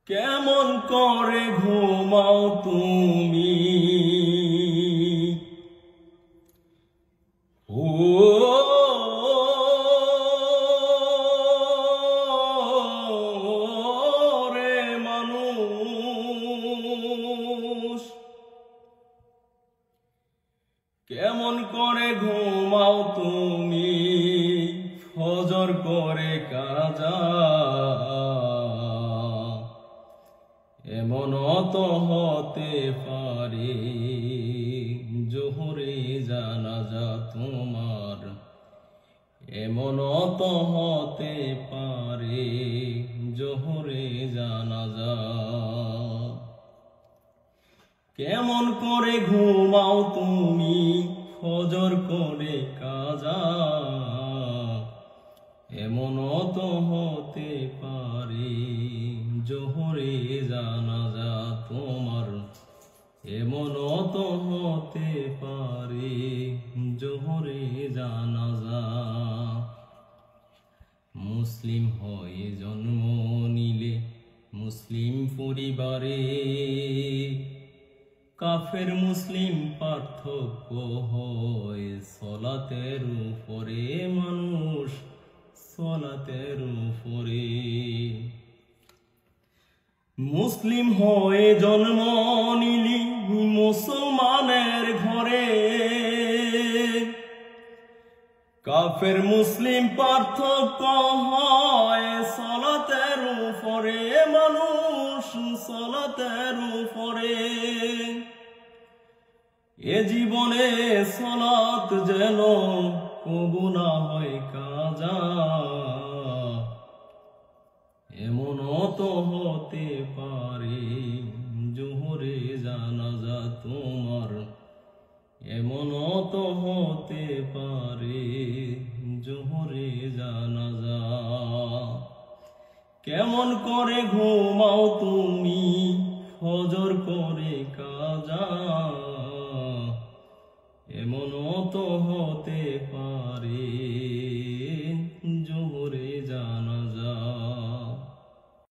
কেমন করে ঘুমাও তুমি ও রে মানুষ, কেমন করে ঘুমাও তুমি ফজর করে কাজা, এমন তো হতে পারে জোহরে জানাজা তোমার, এমন তো হতে পারে জোহরে জানাজা। কেমন করে ঘুমাও তুমি ফজর করে কাজা, এমন তো হতে পারে জোহরে জানাজা তোমার, এমন তো হতে পারে জোহরে জানাজা। মুসলিম হয়ে জন্ম নিলে মুসলিম পরিবারে, কাফের মুসলিম পার্থক্য হয় সলাতের উপরে, মানুষ সলাতের উপরে। মুসলিম হয়ে জন্ম নিলি মুসলমানের ঘরে, কাফের মুসলিম পার্থক্য হয় সলাতের উপরে, মানুষ সলাতের উপরে। এ জীবনে সলাত যেন কবু না হয় কাজা, এমন তো হতে পারে জোহরে জানাজা তোমার, এমন তো হতে পারে জোহরে জানাজা। কেমন করে ঘুমাও তুমি ফজর করে কাজা, এমন তো হতে পারে